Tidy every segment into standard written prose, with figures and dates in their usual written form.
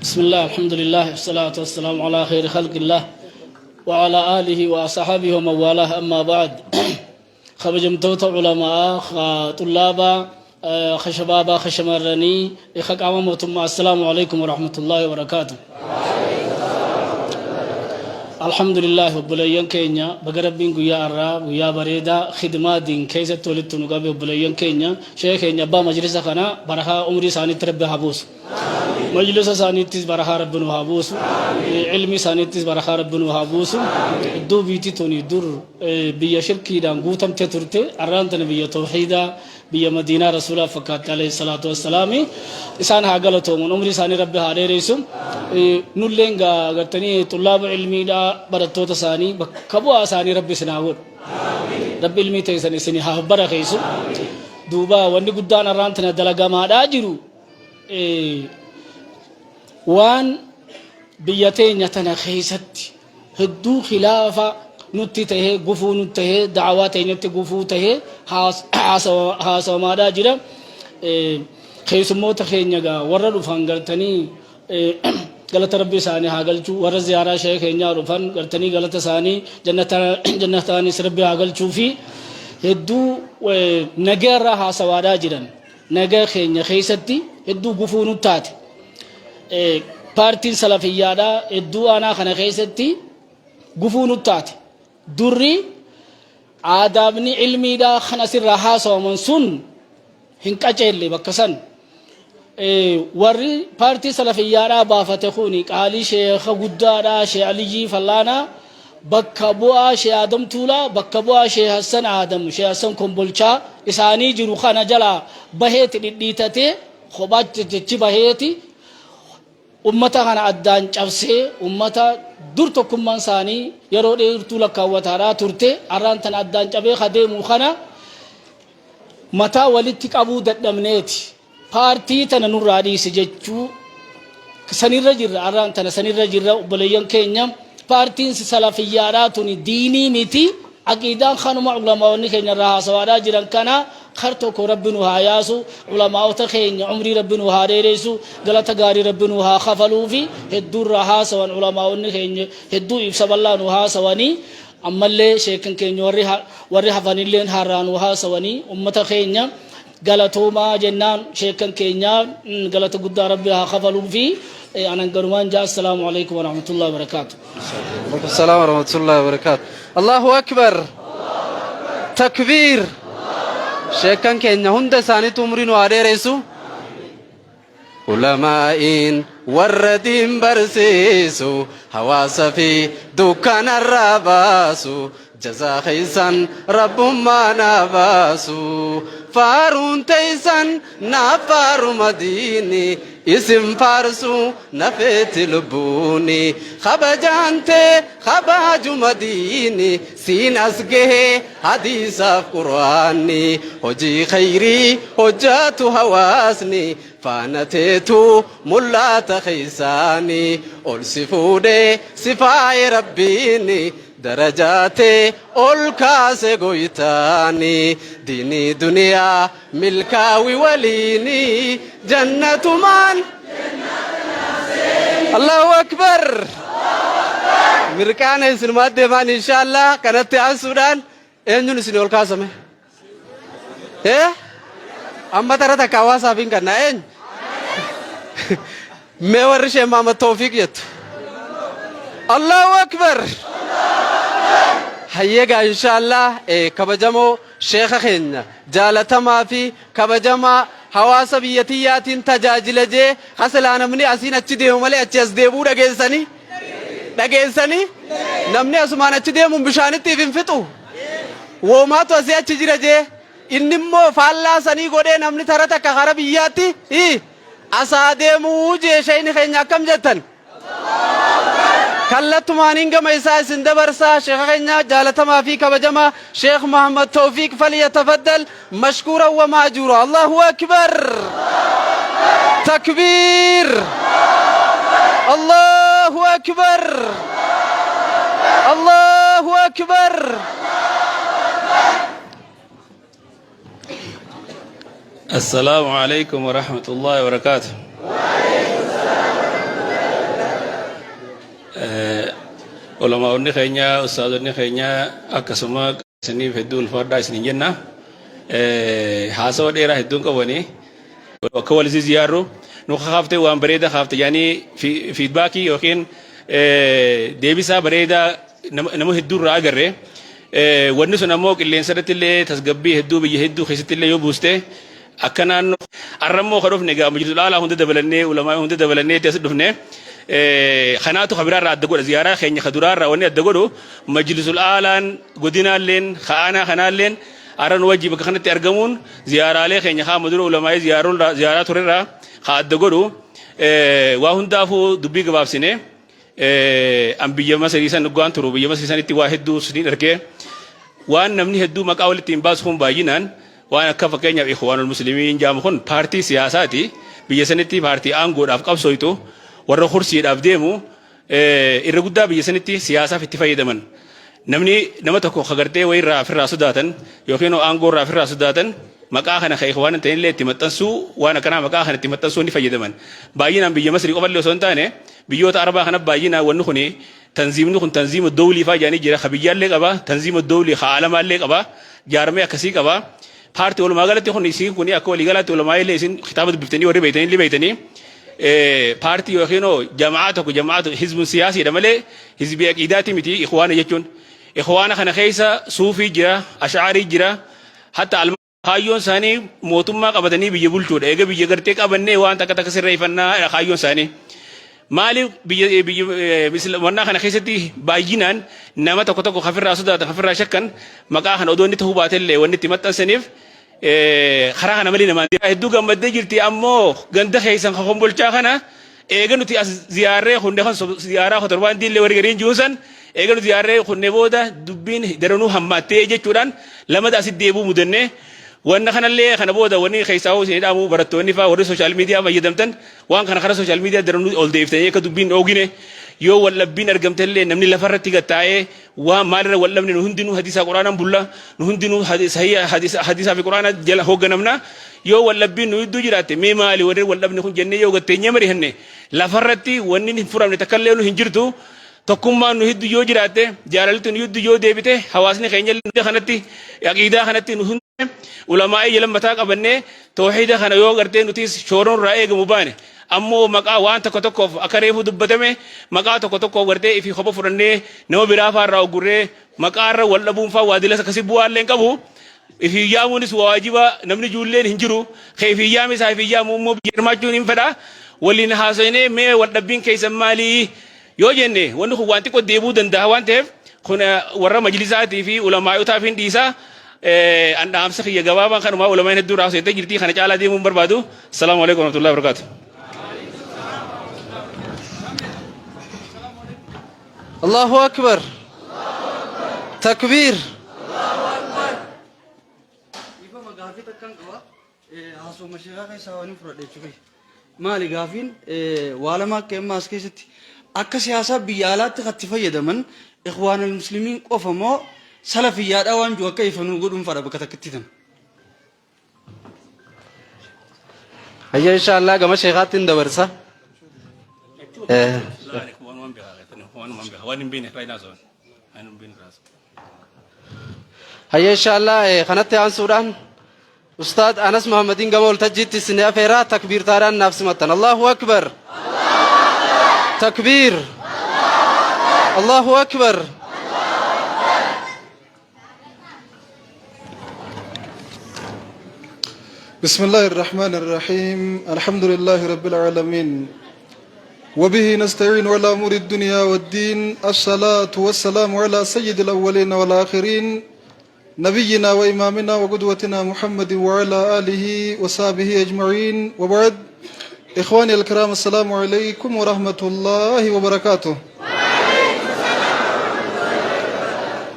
بسم الله الحمد لله والصلاة والسلام على خير خلق الله وعلى آله وصحبه ومن والاه أما بعد خبجمتوت علماء طلابا خشبابا خشمرني خقامتم السلام عليكم ورحمة الله وبركاته الحمد لله وبليان كينيا بغربين غيا عرب غيا بريدا خدمات دين كيسه تولت نغاب وبليان كينيا شيخ كينيا با مجلس خنا برها عمري ساني تربه حبوس مجلس ساني تيز برها ربنا حبوس علمي ساني تيز برها ربنا حبوس دو بيتي توني دور بيا شركي دان غوتم تترته ارانت نبي توحيدا بيا مدينه رسول الله فقط عليه الصلاه والسلام إسان هاغلتو من عمري ساني ربه هاريريسم نولنغا غتني طلاب علمي دا برتوتا ساني بكبوا ساني ربي سناور ربي علمي تيسني سني هبره خيسو دوبا وني غدان رانتنا دلغا ما دا جيرو وان بيتين يتنا خيست هدو خلافه نتي ته غفو نته دعوات نتي غفو ته هاس ما دا جيرا خيسمو تخينيغا ورد فانغرتني غلط ربي ساني هاغلچو ور زيارة شيخ انيا رفن غرتني غلط ساني جنتاني ربي هاغلچو في هدو نغير ها سوادا جيران نغير خينيا خيستي هدو غفونو تات بارتين سلفيا دا هدو انا خنا خيستي غفونو تات دري آدابني علمي دا خنا سر ها سومن سن هنقچيلي بكسن warri partii salafiyyaadha baafate khuni qaali sheekh guddaadha sheekh aliyi fallaana bakka bu'aa sheekh adam tuula bakka bu'aa sheekh hasan adam sheekh hasan kombolcha isaanii jiru kana jala baheeti dhidhiitate khobaatti jechi baheeti ummata kana addaan cabsee ummata dur tokkummaan isaanii yeroo dheertuu lakkaawwataadha turte arraantan addaan cabee kadeemu kana mataa walitti qabuu dadhabneeti parti tana nuradi sejechu sanirra jirra aran tana sanirra jirra bolayan kenya parti salafiyara tuni dini miti aqidan khanuma ulama woni kenya raha sawada jiran kana kharto ko rabbinu hayasu ulama ta kenya umri rabbinu hareresu galata gari rabbinu ha khafalu fi heddur raha sawan ulama woni kenya heddu ifsaballahu ha sawani amalle shekan kenya warri hafanillen haranu ha sawani ummata kenya غلطوما جنان شيخن كينيا غلط قد ربها خفلوا في انا غرمان جاء السلام عليكم ورحمه الله وبركاته وعليكم السلام ورحمه الله وبركاته الله اكبر تكبير شيخن كينيا هند ثاني تمرين واريرسو علماء وردين برسيسو حواس في دكان الرباسو جزا خيسان رب ما نباسو فارون تيسان نفار مديني اسم فارسو نفت لبوني خبجانتي خباج مديني سين أسقه حديث قرآني وجي خيري وجات هواسني فانتيتو ملات خيساني ألسفودي سفاي ربيني درجاتي الكاس غويتاني ديني دنيا ملكاوي وليني جنة من الله أكبر مركان سنمات دمان إن شاء الله كانت عن السودان إنجل سنول كاسمه إيه أما ترى تكاواسا فين كنا إن ما ورش إمام التوفيق يت الله أكبر هيجا إن شاء الله كبجمو شيخ خين جالتا ما في كبجما حواس بيتيات تجاجل جي خسل أنا مني أسين أتشديه مالي أتشز ديبو دقيساني نمني أسمان أتشديه من بشانة تيفين فتو وما توسي أتشجر جي إنمو فالله سني قده نمني ترى كخربياتي أسادة موجة شيء خين يكمل جتن كلت مانينغا ميسا سندبرسا شيخ خينا جالتا ما في كبجما شيخ محمد توفيق فليتفضل مشكورا وماجورا الله أكبر تكبير الله أكبر الله أكبر السلام عليكم ورحمة الله وبركاته. علماء خينيا أستاذ خينيا أكسما سني في الدول فردا سنين جنة حاسو ديرا هدون كوني وكوال زيارو نخافته وان بريدة خافته يعني في فيدباكي يمكن ديبسا بريدة نمو هدو راجره ونسو نموك اللي انسرت اللي تسقبي هدو بيهدو خيست اللي يوبوسته أكنان أرمو خروف نجا مجلس الأعلى هند دبلني ولا هند دبلني تسدفني خناتو خبرار الدقول زيارة خيني خدرار وني الدقولو مجلس الأعلى قدنا لين خانا لين أرن واجب كخنة ترجمون زيارة عليه خيني خامدور ولا ما زيارات توريرا خاد الدقولو وهندا فو دبي جواب سنة أم بيجما سريسان نقان ترو بيجما سريسان واحد دو سنين ركيه وان نمني هدو مقاول تيمباز هم باجينان وأنا كيف كينيا إخوان المسلمين جامعون بارتي سياساتي بيجسنتي بارتي أنغور أفكار سويتو ورا خرسي أبديمو الرجودة بيجسنتي سياسة في اتفاقية دمن نمني نمتكو خبرتي ويرا في الرأس داتن يوكينو أنغور في الرأس داتن مكاهنا خيخوان تين لي تمتنسو وأنا كنا مكاهنا تمتنسو نفاقية دمن باجينا بيجما سري قبل لو سنتانه بيجوت أربعة خنا باجينا ونخني تنظيم الدولي فاجاني جرا خبيجال لك أبا تنظيم الدولي خالم لك أبا جارمي أكسيك أبا بارتي ولا ما قالت يخون يسين كوني أكو اللي قالت ولا ما يلي يسين خطابة بيتني وري بيتني اللي بيتني بارتي وخينو جماعات حزب سياسي دمله حزب أكيداتي متي إخوان يجون إخوان خنا خيسا صوفي جرا أشعري جرا حتى الخايون ساني موتما قبضني بيجبول شود إيجا بيجرتك أبني وان تكسر ريفنا الخايون ساني مالي بيجي مثل وانا خنا خيستي باجينان نما تكو خفر راسودا خفر راشكن مكا خنا ودوني تهو باتل وني تمتن سنيف خرا خنا مالي نما هدو غم دجلتي امو غند خيسن خم بولچا خنا ايغنو تي زياره خند خن زياره خطربان دي لورغرين جوسن ايغنو زياره خن بودا دبين درنو هماتي جچودان لما دا سيديبو مدنه وانا خنا اللي خنا بودا وني خيساو سيدا مو برتوني فا ور سوشيال ميديا ما يدمتن وان خنا خرا سوشيال ميديا درنو اول ديفتني كدبين اوغينه يو ولا بين ارغمتل نمني لفرتي غتاي وا مار ولا من هندنو حديث القران بولا هندنو حديث هي حديث في القران جل هوغنمنا يو ولا بين يدو جرات مي مالي ور ولا بن كون جنيه يو غتي نيمري هني لفرتي وني فرام نتكللو هنجرتو تكما نهد يو جرات جارلتن يد يو ديبته حواسني خنجل خنتي عقيده خنتي نهن علماء يلم بتاعك أبني توحيد خنا يو غرتين نتيس شورون رأيك مبانة أمو مكا وان تكتكوف أكريه دبتمه مكا تكتكوف غرتين في خبر فرنة نو برافا راو غره مكا را ولا بومفا وادلة كسبوا لين كابو في يامون سواجبا نمني جولين هنجرو في يامي ساي في يامو مو بيرماجون إنفدا ولي نحاسينه مي ودبين كيس مالي يو جنة ونخو وانتي كو ديبو دنده وانتف خنا ورا مجلساتي في علماء يتافين ديسا أنا أمسك يا جوابا كانوا ما ولا ما يندور راسه تجرتي خنا جالا دي من بربادو السلام عليكم ورحمة الله وبركاته الله أكبر تكبير مالي غافين ولا ما كم ماسكيستي أكسياسة بيالات خطيفة يدمن إخوان المسلمين قفمو سلفيات أوان جو كيف نقولون فرا بكتكتيتن هيا إن شاء الله كما شيخات دبرسا هيا إن شاء الله خنات عن سوران أستاذ أنس محمدين جمال تجدي سنة فيرا تكبير تاران نفس متن الله أكبر تكبير الله أكبر بسم الله الرحمن الرحيم الحمد لله رب العالمين وبه نستعين على أمور الدنيا والدين الصلاة والسلام على سيد الأولين والآخرين نبينا وإمامنا وقدوتنا محمد وعلى آله وصحبه أجمعين وبعد إخواني الكرام السلام عليكم ورحمة الله وبركاته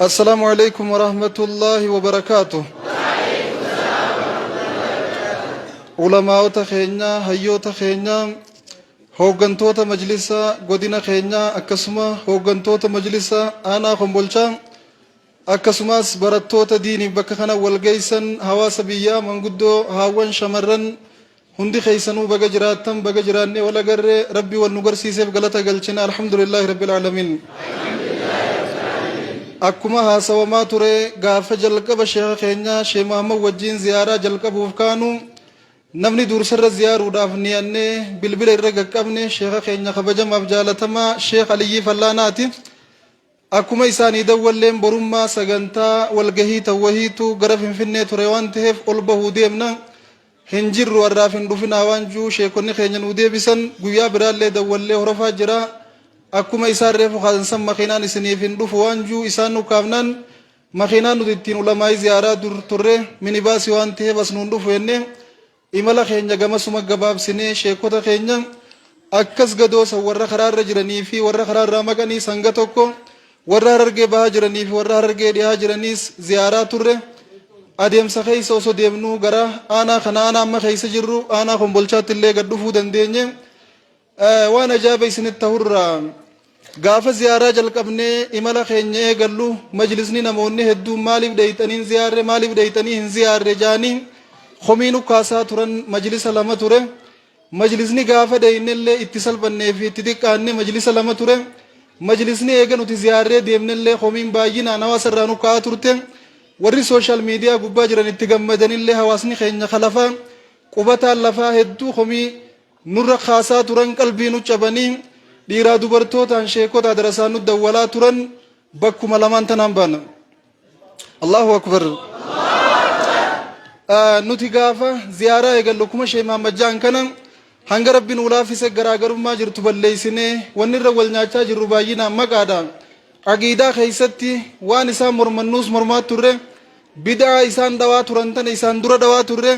السلام عليكم ورحمة الله وبركاته علماء تخينيا هيو تخينيا هوغنتوتا مجلسا غودينا خينيا أكسما هوغنتوتا مجلسا أنا خمبولشان أكسماس براتوتا ديني بكخنا والجيسن هواس بيا من قدو هاون شمرن هندي خيسنو بجراتم بجراني ولا جر ربي والنجر سيسف غلطة قلتنا الحمد لله رب العالمين akkuma haasawamaa ture gaafa jalqaba sheekha keenya Sheekh Muhammad wajjin ziyaaraa jalqabuuf kaanu namni dursarra ziyaaruudhaaf niyannee bilbila irra qaqqabne sheekha keenya kabajamaaf jaalatamaa Sheekh Aliyyii Fallaanaati. Akkuma isaanii dawwalleen borummaa sagantaa walgahii tawwahiitu gara Finfinnee ture waan ta'eef ol bahuu deemna. Hin jirru warraaf hin dhufinaa waan jiru sheekonni keenya nu deebisan guyyaa biraallee dawwallee horofaa jira. Akkuma isaan reefu kaasan makiinaan isiniif hin dhufu waan jiru isaan nu kaafnaan makiinaan nuti ittiin ulamaa'ii ziyaaraa turre minibaasii waan ta'eef as nuun dhufu jennee imala keenya gamasuma gabaabsinee sheekota keenya akkas gadoosa warra karaarra jiranii fi warra karaarraa maqanii sanga tokko warra Harargee bahaa jiranii fi warra Harargee dhiyaa jiraniis ziyaaraa turre. Adeemsa keessa osoo deemnu gara aanaa kana aanaa amma keessa jirru aanaa Kombolchaatti illee gad dhufuu dandeenye. Waan ajaa'iba isinitti ta'urraa gaafa ziyaaraa jalqabnee imala keenya eegallu majlisni namoonni hedduun maaliif dheeyxanii ziyaarre maaliif dheeyxanii hin ziyaarre jaanii komiin ukkaasaa turan majlisa lama ture. Majlisni gaafa dheeynellee itti salphannee fi itti xiqqaanne majlisa lama ture. Majlisni eega nuti ziyaarree deemnellee komiin baay'inaan hawaasarraa nu ka'aa turte. Warri sooshaal miidiyaa gubbaa jiran itti gammadanillee hawaasni keenya kalafaa qubataan lafaa hedduu komii nurra kaasaa turan qalbii nu cabanii dhiiraa dubartootaan sheekota darasaan nu dawwalaa turan bakkuma lamaan tanaan baana. Allahu akbar. Nuti gaafa ziyaaraa eegallu kuma Sheekh Muhammad jaan kana hanga rabbiin ulaafise garaagarummaa jirtu balleessinee wanni irra wal nyaachaa jirru baay'inaan maqaadha. Aqiidaa keessatti waan isaan mormannuus mormaa turre bid'aa isaan dhawaa turan tana isaan dura dhawaa turre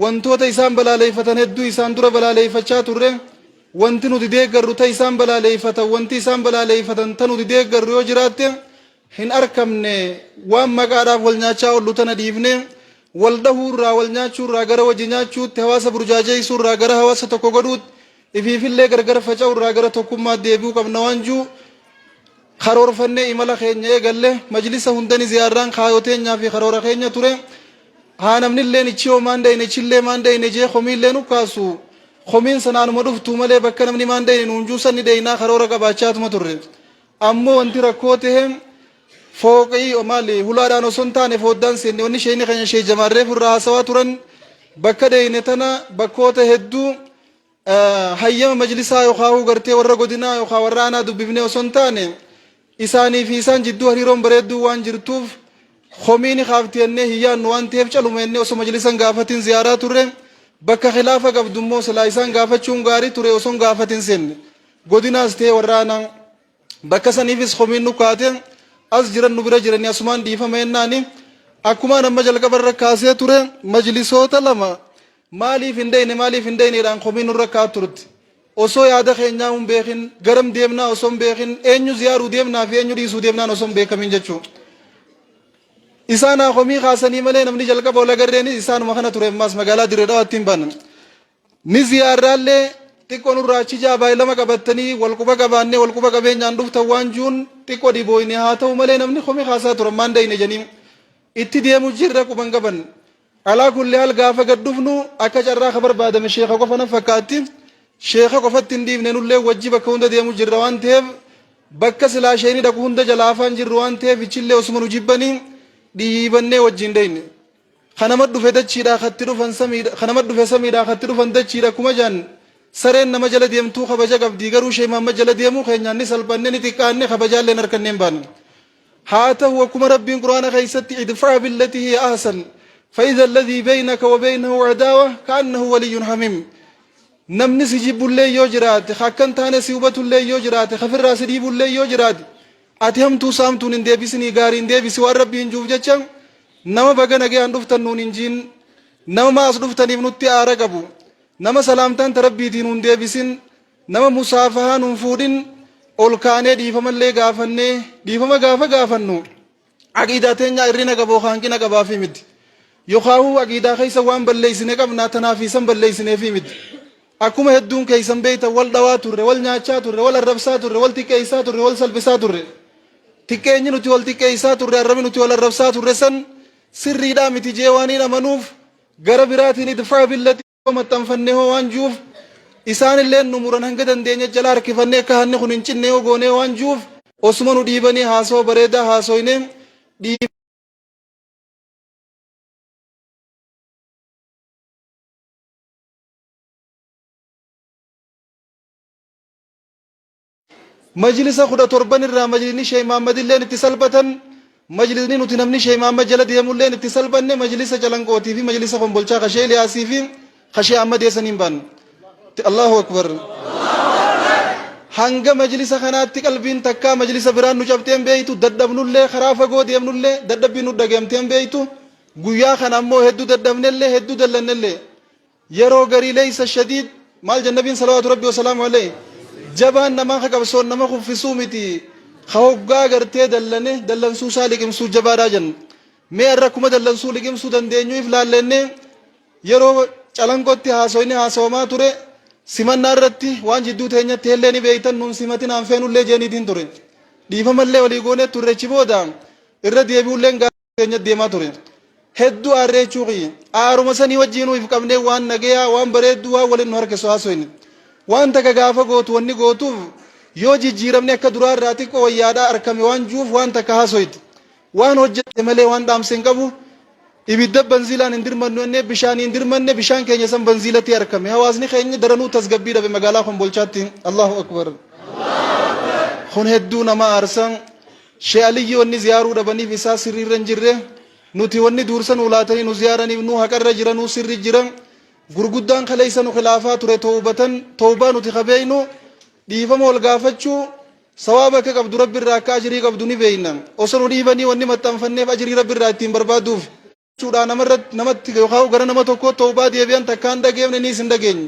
wantoota isaan balaaleeffatan hedduu isaan dura balaaleeffachaa turre wanti nuti deeggarru ta isaan balaaleeffatan wanti isaan balaaleeffatan ta nuti deeggarru yoo jiraatte hin arkamne waan maqaadhaaf wal nyaachaa ollu tana dhiifne wal dhahuurraa wal nyaachuurraa gara wajji nyaachuutti hawaasa burjaajeessuurraa gara hawaasa tokko godhuutti ifiifillee gargar faca'uurraa gara tokkummaa deebi'uu qabna waan jiru karoorfannee imala keenya eegalle majlisa hundani ziyaarraan kaayoteenyaa fi karoora keenya ture. Haa namnilleen ichiyoo maan dayne ichillee maan dayne jee komiillee nu kaasu komiin sanaanuma dhuftu malee bakka namni maan dayne nuunjuu sanni daynaa karoora qabaachaatuma turre. Ammoo wanti rakkoo ta'e fooqii maali hulaadhaan osoo hin taane fooddaan seenne wanni sheekni keenya Sheekh Jamaarree furraa haasawaa turan bakka dayne tana bakkoota hedduu hayyama majlisaa yookaan gartee warra godinaa yookaan warra aanaa dubbifnee osoo hin taane isaanii fi isaan jidduu hariiroon bareedduu waan jirtuuf komiini kaaftiyannee hiyyaannu waan ta'eef calumennee osoo majlisan gaafatin ziyaaraa turre bakka khilaafa qabdummoo silaa isaan gaafachuun gaarii ture osoo gaafatin seenne godinaas ta'e warra aanaa bakka saniifis komiin nu kaate as jiran nu bira jiranii asumaan dhiifama jennaani akkuma nama jalqabarra kaasee ture majlisoota lama maaliif hin dayneedhaan komiin nurra kaa turte. Osoo yaada keenyaa hin beekin garam deemnaa osoo hin beekin eenyu ziyaaruu deemnaa fi eenyu dhiisuu deemnaan osoo hin beekamin jechuudha. Isaan komii kaasanii malee namni jalqaba ol agarreenis isaanuma kana ture ammaas magaalaa Dirree Dhawaatti hin baanan. Ni ziyaarraallee xiqqoo nurraa achi jaabaa lama qabattanii walquba qabaannee walquba qabeenyaan dhuftan waan jiruun xiqqoo dhibooyne haa ta'u malee namni komii kaasaa turan maan dayne janiin itti deemu jirra quban qaban. Alaa kullee haal gaafa gad dhufnu akka carraa ka barbaadame sheekha qofa na fakkaatti. Sheekha qofatti hin dhiifne nullee wajji bakka hunda deemu jirra waan ta'eef bakka silaa sheekni dhaqu hunda jalaa afaan jirru waan ta'eef ichillee osuma nu jibbanii dhiibannee wajjin dayne. Kanama dhufe dachiidhaa katti dhufan samiidha kanama dhufe samiidhaa katti dhufan dachiidha kuma jaan sareen nama jala deemtuu kabaja qabdii garuu Sheekh Muhammad jala deemuu keenyaan ni salphanne ni xiqqaanne kabajaallee harkanneen baanne. Haa ta'u akkuma rabbiin quraana keessatti idfa'a billatii hiya ahsan فإذا الذي بينك وبينه عداوة كأنه ولي حميم. namni si jibbullee yoo jiraate akkan taane si hubatullee yoo jiraate kafirraa si dhiibullee yoo jiraate ati hamtuu saamtuun hin deebisinii gaarii hin deebisi waan rabbiin juuf jecha nama baga nagayaan dhuftan nuun hin jiin nama maas dhuftaniif nutti aara qabu nama salaamtaan tarabbiitiin nuun deebisin nama musaafahaa nuun fuudhin ol kaanee dhiifamallee gaafannee dhiifama gaafa gaafannu aqiidaa teenya irrina qaboo hanqina qabaafi miti yookaan aqiidaa keessa waan balleessine qabnaa tanaaf isan balleessineefi miti. Akkuma hedduun keessan beeyta wal dhawaa turre wal nyaachaa turre wal arrabsaa turre wal xiqqeessaa turre wal salphisaa turre xiqqeenyi nuti wal xiqqeessaa turre arrabi nuti wal arrabsaa turre san sirriidhaa miti jee waaniin amanuuf gara biraatiin idfaa billati maxxanfannee hoo waan juuf isaanillee nu muran hanga dandeenya jala harkifannee akka hanni kun hin cinne yoo goonee waan juuf osuma nu dhiibanii haasoo bareedaa haasoyne majlisa 17 irraa majlisni Sheikh Muhammad illeen itti salphatan majlisni nuti namni Sheikh Muhammad jala deemulleen itti salphanne majlisa Calanqootii fi majlisa Kombolchaa Kashee Liyaasii fi Kashee Ahmad eessaniin baan Allahu akbar hanga majlisa kanaatti qalbiin takka majlisa biraan nu cabteen beeytu daddabnullee karaa fagoo deemnullee daddabbii nu dhageemteen beeytu guyyaa kana ammoo hedduu daddabnellee hedduu dallannellee yeroo garii leeysa shadiid maal jannabiin salawaatu rabbi wasalaamu alayhi jabaan nama qabsoon nama kuffisuu miti hoggaa gartee dallane dallansuu isaa liqimsuu jabaadhaa jan mee irra kuma dallansuu liqimsuu dandeenyuuf laallenne yeroo Calanqootti haasoyne haasawamaa ture simannaa irratti waan jidduu teenyatti hellee ni beeytan nuun simatin aanfeenullee jeeniitiin ture dhiifamallee walii goonee turrechi booda irra deebi'ulleen gaafa teenyatti deemaa ture hedduu aarreechuuqi aaruma sanii wajjiinuu if qabnee waan nagayaa waan bareedduu waan waliin nu harkisu haasoyne waan takka gaafa gootu wanni gootuuf yoo jijjiiramne akka duraa irraa xiqqoo wayyaadhaa arkame waan juuf waan takka haasoyti waan hojjette malee waan dhaamse hin qabu ibidda banziilaan hin dirmannu enne bishaan hin dirmanne bishaan keenya san banziilatti arkame hawaasni keenya daranuu tasgabbii dhabe magaalaa Kombolchaatti Allahu akbar kun hedduu nama aarsan Sheikh Aliyyi wanni ziyaaruu dhabaniif isaa sirriirra hin jirre nuti wanni duursan ulaatanii nu ziyaaraniif nu haqarra jiranuu sirri jiran gurguddaan kaleessa nu khilaafaa ture tawbaa nuti qabeeynu dhiifama wal gaafachuu sawaaba akka qabdu rabbi irraa akka ajrii qabdu ni beeyna osoo nu dhiibanii wanni maxxanfanneef ajrii rabbi irraa ittiin barbaaduuf jechuudha namatti yookaan gara nama tokko tawbaa deebi'an takkaan dhageefne ni isin dhageenye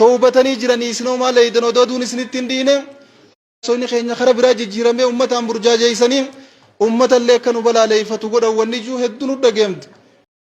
tawbatanii jiranii isinoo maal eeydan oduun isinitti hin dhiine soonni keenya kara biraa jijjiiramee ummataan burjaajeessanii ummatallee akka nu balaaleeffatu godhan wanni juu hedduu nu dhageemte